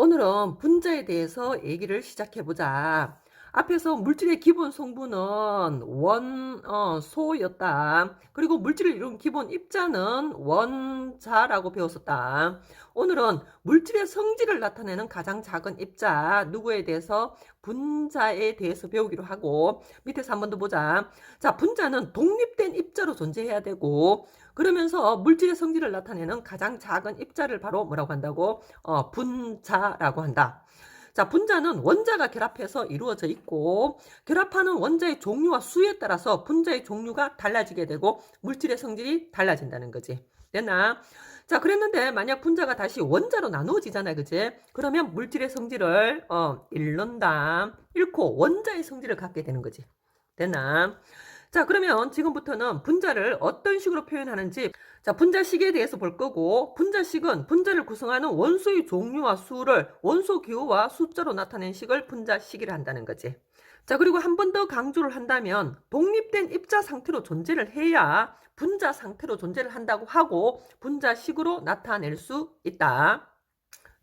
오늘은 분자에 대해서 얘기를 시작해 보자. 앞에서 물질의 기본 성분은 소였다. 그리고 물질을 이룬 기본 입자는 원자라고 배웠었다. 오늘은 물질의 성질을 나타내는 가장 작은 입자, 누구에 대해서? 분자에 대해서 배우기로 하고, 밑에서 한 번 더 보자. 자, 분자는 독립된 입자로 존재해야 되고, 그러면서 물질의 성질을 나타내는 가장 작은 입자를 바로 뭐라고 한다고? 분자라고 한다. 자, 분자는 원자가 결합해서 이루어져 있고, 결합하는 원자의 종류와 수에 따라서 분자의 종류가 달라지게 되고 물질의 성질이 달라진다는 거지. 됐나? 자, 그랬는데 만약 분자가 다시 원자로 나누어지잖아, 그지? 그러면 물질의 성질을 잃고 원자의 성질을 갖게 되는 거지. 됐나? 자, 그러면 지금부터는 분자를 어떤 식으로 표현하는지, 자, 분자식에 대해서 볼 거고, 분자식은 분자를 구성하는 원소의 종류와 수를 원소 기호와 숫자로 나타낸 식을 분자식이라 한다는 거지. 자, 그리고 한 번 더 강조를 한다면 독립된 입자 상태로 존재를 해야 분자 상태로 존재를 한다고 하고 분자식으로 나타낼 수 있다.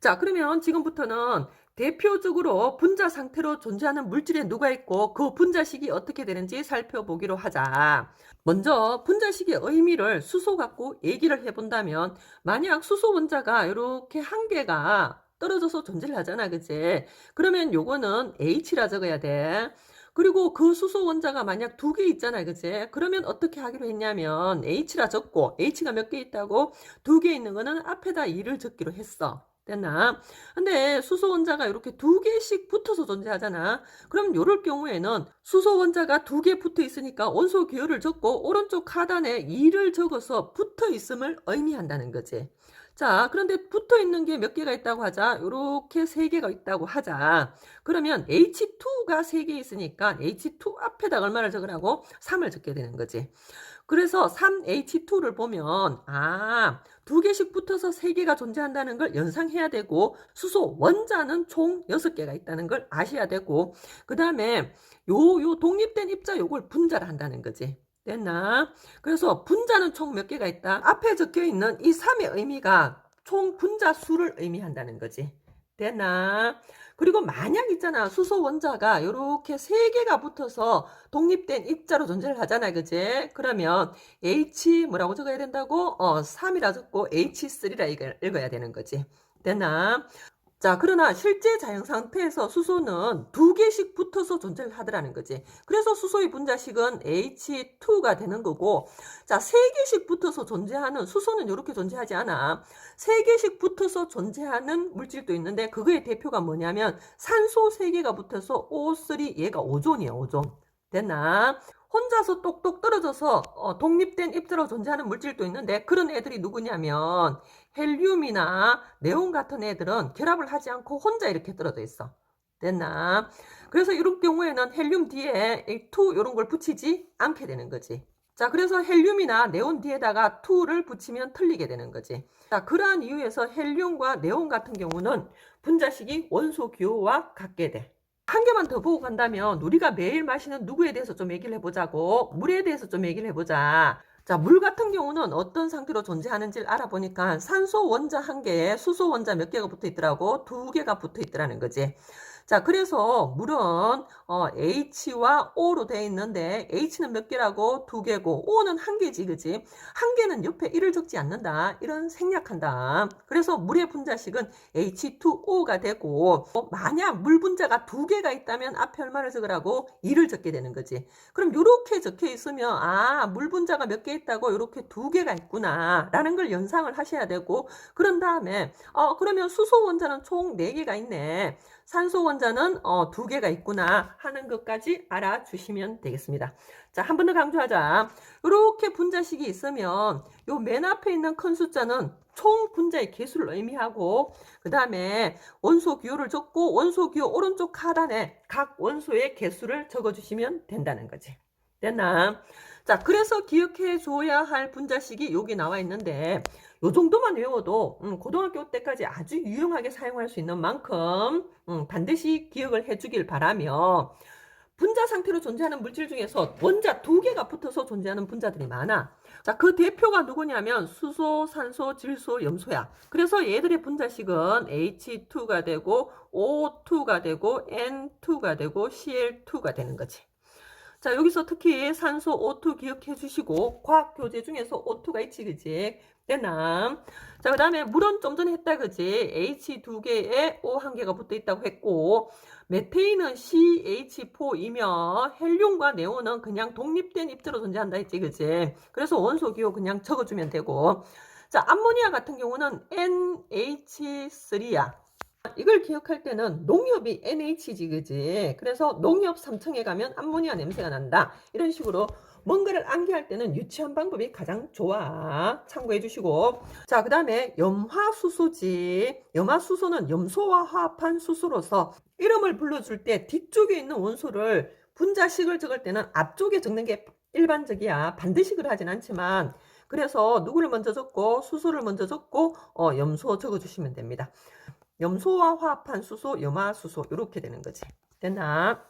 자, 그러면 지금부터는 대표적으로 분자 상태로 존재하는 물질에 누가 있고 그 분자식이 어떻게 되는지 살펴보기로 하자. 먼저 분자식의 의미를 수소 갖고 얘기를 해본다면, 만약 수소 원자가 이렇게 한 개가 떨어져서 존재를 하잖아, 그치? 그러면 요거는 H라 적어야 돼. 그리고 그 수소 원자가 만약 두 개 있잖아, 그치? 그러면 어떻게 하기로 했냐면 H라 적고, H가 몇 개 있다고? 두 개 있는 거는 앞에다 2를 적기로 했어. 됐나? 근데 수소 원자가 이렇게 두 개씩 붙어서 존재하잖아. 그럼 이럴 경우에는 수소 원자가 두 개 붙어 있으니까 원소 기호를 적고 오른쪽 하단에 2를 적어서 붙어 있음을 의미한다는 거지. 자, 그런데 붙어 있는 게 몇 개가 있다고 하자. 이렇게 세 개가 있다고 하자. 그러면 H2가 세 개 있으니까 H2 앞에다 얼마를 적으라고? 3을 적게 되는 거지. 그래서 3H2를 보면 두 개씩 붙어서 세 개가 존재한다는 걸 연상해야 되고, 수소 원자는 총 6개가 있다는 걸 아셔야 되고, 그 다음에 요 독립된 입자 요걸 분자를 한다는 거지. 됐나? 그래서 분자는 총 몇 개가 있다? 앞에 적혀 있는 이 3의 의미가 총 분자 수를 의미한다는 거지. 됐나? 그리고 만약 있잖아, 수소 원자가 이렇게 세 개가 붙어서 독립된 입자로 존재를 하잖아, 그지? 그러면 H 뭐라고 적어야 된다고? 3이라 적고 H3라 읽어야 되는 거지. 됐나? 자, 그러나 실제 자연 상태에서 수소는 두 개씩 붙어서 존재를 하더라는 거지. 그래서 수소의 분자식은 H2가 되는 거고, 자, 세 개씩 붙어서 존재하는 수소는 이렇게 존재하지 않아. 세 개씩 붙어서 존재하는 물질도 있는데 그거의 대표가 뭐냐면 산소 세 개가 붙어서 O3, 얘가 오존이야, 오존. 됐나? 혼자서 똑똑 떨어져서 독립된 입자로 존재하는 물질도 있는데 그런 애들이 누구냐면 헬륨이나 네온 같은 애들은 결합을 하지 않고 혼자 이렇게 떨어져 있어. 됐나? 그래서 이런 경우에는 헬륨 뒤에 2 이런 걸 붙이지 않게 되는 거지. 자, 그래서 헬륨이나 네온 뒤에다가 2를 붙이면 틀리게 되는 거지. 자, 그러한 이유에서 헬륨과 네온 같은 경우는 분자식이 원소 기호와 같게 돼. 한 개만 더 보고 간다면 우리가 매일 마시는 누구에 대해서 좀 얘기를 해보자고. 물에 대해서 좀 얘기를 해보자. 자, 물 같은 경우는 어떤 상태로 존재하는지를 알아보니까 산소 원자 한 개에 수소 원자 몇 개가 붙어 있더라고? 두 개가 붙어 있더라는 거지. 자, 그래서 물은 H와 O로 되어 있는데 H는 몇 개라고? 두 개고 O는 한 개지, 그지? 한 개는 옆에 1을 적지 않는다. 이런 생략한다. 그래서 물의 분자식은 H2O가 되고, 만약 물 분자가 두 개가 있다면 앞에 얼마를 적으라고? 2를 적게 되는 거지. 그럼 이렇게 적혀 있으면 물 분자가 몇 개 있다고? 이렇게 두 개가 있구나 라는 걸 연상을 하셔야 되고, 그런 다음에 그러면 수소 원자는 총 4개가 있네. 산소 원자는 두 개가 있구나 하는 것까지 알아주시면 되겠습니다. 자, 한 번 더 강조하자. 이렇게 분자식이 있으면 요 맨 앞에 있는 큰 숫자는 총 분자의 개수를 의미하고, 그 다음에 원소 기호를 적고 원소 기호 오른쪽 하단에 각 원소의 개수를 적어주시면 된다는 거지. 됐나? 자, 그래서 기억해 줘야 할 분자식이 여기 나와 있는데 요 정도만 외워도 고등학교 때까지 아주 유용하게 사용할 수 있는 만큼 반드시 기억을 해주길 바라며, 분자 상태로 존재하는 물질 중에서 원자 2개가 붙어서 존재하는 분자들이 많아. 자, 그 대표가 누구냐면 수소, 산소, 질소, 염소야. 그래서 얘들의 분자식은 H2가 되고 O2가 되고 N2가 되고 Cl2가 되는 거지. 자, 여기서 특히 산소 O2 기억해 주시고 과학 교재 중에서 O2가 있지, 그지? 됐나? 자, 그 다음에 물은 좀 전에 했다, 그지? H2개에 O 1개가 붙어 있다고 했고, 메테인은 CH4이며 헬륨과 네온은 그냥 독립된 입자로 존재한다 했지, 그지? 그래서 원소 기호 그냥 적어주면 되고. 자, 암모니아 같은 경우는 NH3야. 이걸 기억할 때는 농협이 NH지, 그지? 그래서 농협 3층에 가면 암모니아 냄새가 난다. 이런 식으로 뭔가를 암기할 때는 유치한 방법이 가장 좋아. 참고해 주시고. 자, 그 다음에 염화수소지. 염화수소는 염소와 화합한 수소로서 이름을 불러줄 때 뒤쪽에 있는 원소를 분자식을 적을 때는 앞쪽에 적는 게 일반적이야. 반드시 그러하진 않지만. 그래서 누구를 먼저 적고 수소를 먼저 적고 염소 적어주시면 됩니다. 염소와 화합한 수소, 염화수소 이렇게 되는 거지. 됐나?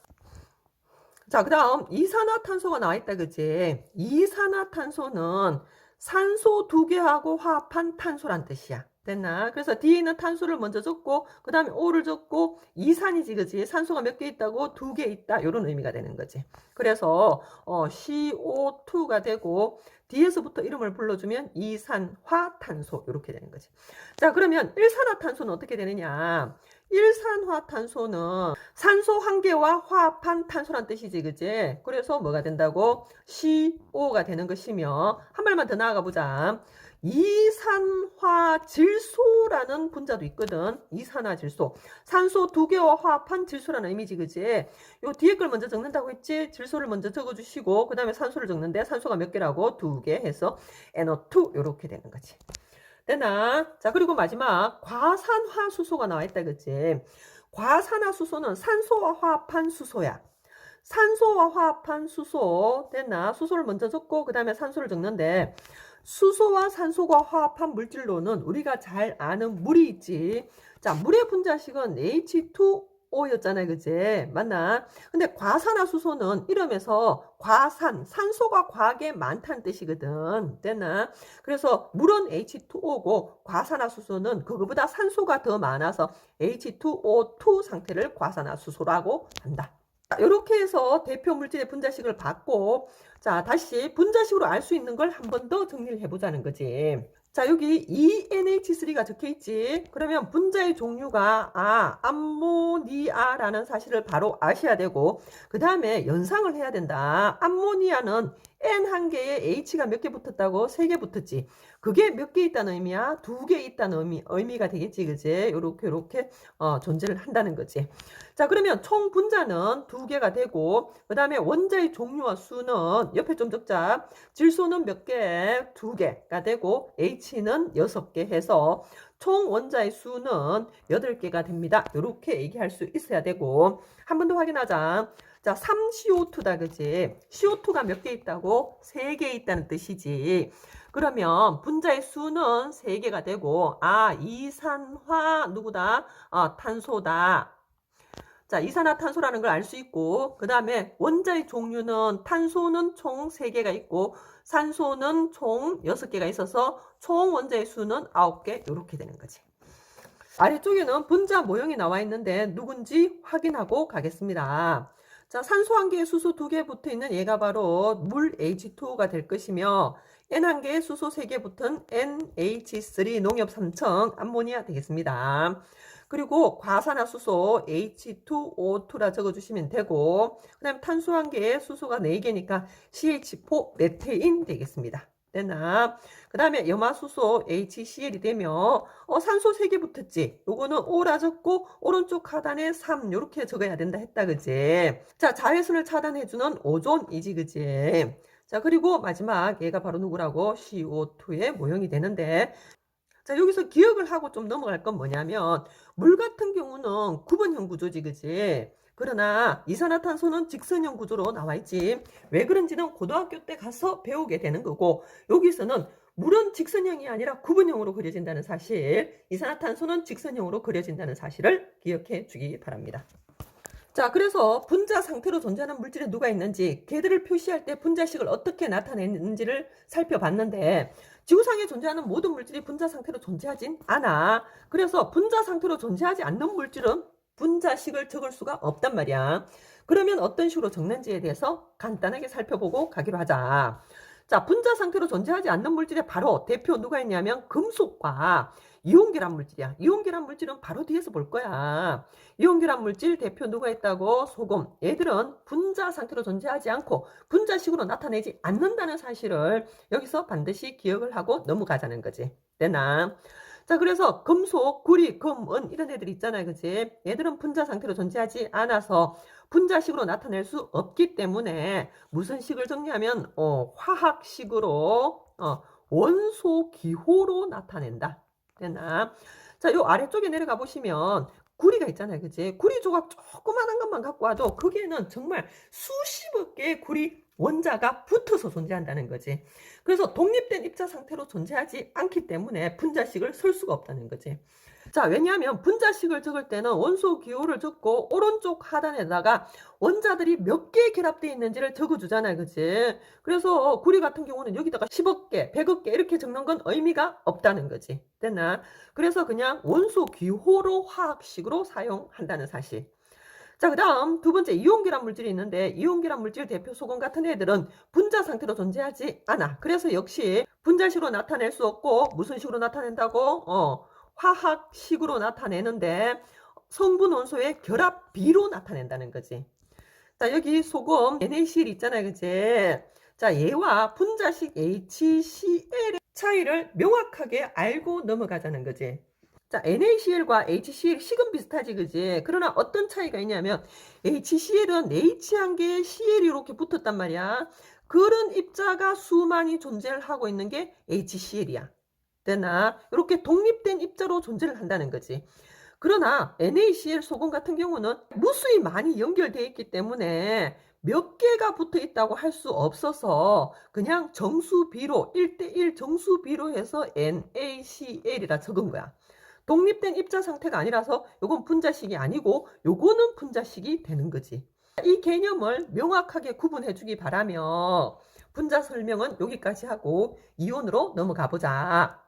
자, 그 다음 이산화탄소가 나와 있다, 그지? 이산화탄소는 산소 2개하고 화합한 탄소란 뜻이야. 됐나? 그래서 뒤에 있는 탄소를 먼저 적고 그 다음에 O를 적고 이산이지, 그지? 산소가 몇 개 있다고 2개 있다, 이런 의미가 되는 거지. 그래서 CO2가 되고 뒤에서부터 이름을 불러주면 이산화탄소 이렇게 되는 거지. 자, 그러면 일산화탄소는 어떻게 되느냐? 일산화탄소는 산소 1개와 화합한 탄소란 뜻이지, 그지? 그래서 뭐가 된다고? CO가 되는 것이며, 한 발만 더 나아가 보자. 이산화질소라는 분자도 있거든. 이산화질소. 산소 2개와 화합한 질소라는 의미지, 그지? 요 뒤에 걸 먼저 적는다고 했지? 질소를 먼저 적어주시고, 그 다음에 산소를 적는데, 산소가 몇 개라고? 2개 해서 NO2 요렇게 되는 거지. 되나? 자, 그리고 마지막 과산화수소가 나와 있다, 그치? 과산화수소는 산소와 화합한 수소야. 산소와 화합한 수소, 됐나? 수소를 먼저 적고 그 다음에 산소를 적는데 수소와 산소가 화합한 물질로는 우리가 잘 아는 물이 있지. 자, 물의 분자식은 H2O였잖아요, 그치? 맞나? 근데 과산화수소는 이름에서 과산, 산소가 과하게 많다는 뜻이거든. 됐나? 그래서 물은 H2O고 과산화수소는 그거보다 산소가 더 많아서 H2O2 상태를 과산화수소라고 한다. 이렇게 해서 대표 물질의 분자식을 받고, 자, 다시 분자식으로 알 수 있는 걸 한 번 더 정리를 해보자는 거지. 자, 여기 ENH3가 적혀 있지. 그러면 분자의 종류가 암모니아라는 사실을 바로 아셔야 되고, 그 다음에 연상을 해야 된다. 암모니아는 N 1개에 H가 몇 개 붙었다고? 3개 붙었지. 그게 몇 개 있다는 의미야? 2개 있다는 의미가 되겠지, 그지? 요렇게 존재를 한다는 거지. 자, 그러면 총 분자는 2개가 되고, 그 다음에 원자의 종류와 수는 옆에 좀 적자. 질소는 몇 개? 2개가 되고, H는 6개 해서 총 원자의 수는 8개가 됩니다. 이렇게 얘기할 수 있어야 되고, 한 번 더 확인하자. 자, 3CO2다, 그지? CO2가 몇 개 있다고? 3개 있다는 뜻이지. 그러면 분자의 수는 3개가 되고, 이산화 누구다? 탄소다. 자, 이산화탄소라는 걸 알 수 있고, 그 다음에 원자의 종류는 탄소는 총 3개가 있고, 산소는 총 6개가 있어서 총 원자의 수는 9개, 이렇게 되는 거지. 아래쪽에는 분자 모형이 나와 있는데 누군지 확인하고 가겠습니다. 자, 산소 1개에 수소 2개 붙어 있는 얘가 바로 물 H2O가 될 것이며, N 1개에 수소 3개 붙은 NH3 농협 3층 암모니아 되겠습니다. 그리고 과산화수소 H2O2라 적어주시면 되고, 그 다음에 탄소 1개에 수소가 4개니까 CH4 메테인 되겠습니다. 됐나? 그 다음에 염화수소 HCl이 되며 산소 3개 붙었지. 요거는 O라 적고 오른쪽 하단에 3 요렇게 적어야 된다 했다, 그지? 자, 자외선을 차단해주는 오존이지, 그지? 자, 그리고 마지막 얘가 바로 누구라고? CO2의 모형이 되는데, 자, 여기서 기억을 하고 좀 넘어갈 건 뭐냐면, 물 같은 경우는 구분형 구조지, 그지? 그러나 이산화탄소는 직선형 구조로 나와 있지. 왜 그런지는 고등학교 때 가서 배우게 되는 거고, 여기서는 물은 직선형이 아니라 구분형으로 그려진다는 사실, 이산화탄소는 직선형으로 그려진다는 사실을 기억해 주기 바랍니다. 자, 그래서 분자 상태로 존재하는 물질에 누가 있는지, 걔들을 표시할 때 분자식을 어떻게 나타내는지를 살펴봤는데, 지구상에 존재하는 모든 물질이 분자 상태로 존재하진 않아. 그래서 분자 상태로 존재하지 않는 물질은 분자식을 적을 수가 없단 말이야. 그러면 어떤 식으로 적는지에 대해서 간단하게 살펴보고 가기로 하자. 자, 분자 상태로 존재하지 않는 물질에 바로 대표 누가 있냐면 금속과 이온결합 물질이야. 이온결합 물질은 바로 뒤에서 볼 거야. 이온결합 물질 대표 누가 있다고? 소금. 얘들은 분자 상태로 존재하지 않고 분자식으로 나타내지 않는다는 사실을 여기서 반드시 기억을 하고 넘어가자는 거지. 되나? 자, 그래서 금속, 구리, 금, 은 이런 애들 있잖아요. 그치? 얘들은 분자 상태로 존재하지 않아서 분자식으로 나타낼 수 없기 때문에 무슨 식을 적냐면 화학식으로 원소 기호로 나타낸다. 되나? 자, 요 아래쪽에 내려가 보시면 구리가 있잖아요. 그치? 구리 조각 조그만한 것만 갖고 와도 거기에는 정말 수십억 개의 구리 원자가 붙어서 존재한다는 거지. 그래서 독립된 입자 상태로 존재하지 않기 때문에 분자식을 쓸 수가 없다는 거지. 자, 왜냐하면 분자식을 적을 때는 원소 기호를 적고 오른쪽 하단에다가 원자들이 몇 개 결합되어 있는지를 적어주잖아요. 그치? 그래서 구리 같은 경우는 여기다가 10억 개, 100억 개 이렇게 적는 건 의미가 없다는 거지. 됐나? 그래서 그냥 원소 기호로 화학식으로 사용한다는 사실. 자, 그 다음 두 번째 이온결합 물질이 있는데 이온결합 물질 대표 소금 같은 애들은 분자 상태로 존재하지 않아. 그래서 역시 분자식으로 나타낼 수 없고 무슨 식으로 나타낸다고? 화학식으로 나타내는데 성분 원소의 결합비로 나타낸다는 거지. 자, 여기 소금 NaCl 있잖아요. 그치? 자, 얘와 분자식 HCl의 차이를 명확하게 알고 넘어가자는 거지. 자, NaCl과 HCl 식은 비슷하지, 그지? 그러나 어떤 차이가 있냐면 HCl은 H 한 개에 Cl이 이렇게 붙었단 말이야. 그런 입자가 수많이 존재를 하고 있는 게 HCl이야. 되나? 이렇게 독립된 입자로 존재를 한다는 거지. 그러나 NaCl 소금 같은 경우는 무수히 많이 연결되어 있기 때문에 몇 개가 붙어 있다고 할 수 없어서 그냥 정수비로 1대1 정수비로 해서 NaCl이라 적은 거야. 독립된 입자 상태가 아니라서 요건 분자식이 아니고 요거는 분자식이 되는 거지. 이 개념을 명확하게 구분해 주기 바라며 분자 설명은 여기까지 하고 이온으로 넘어가 보자.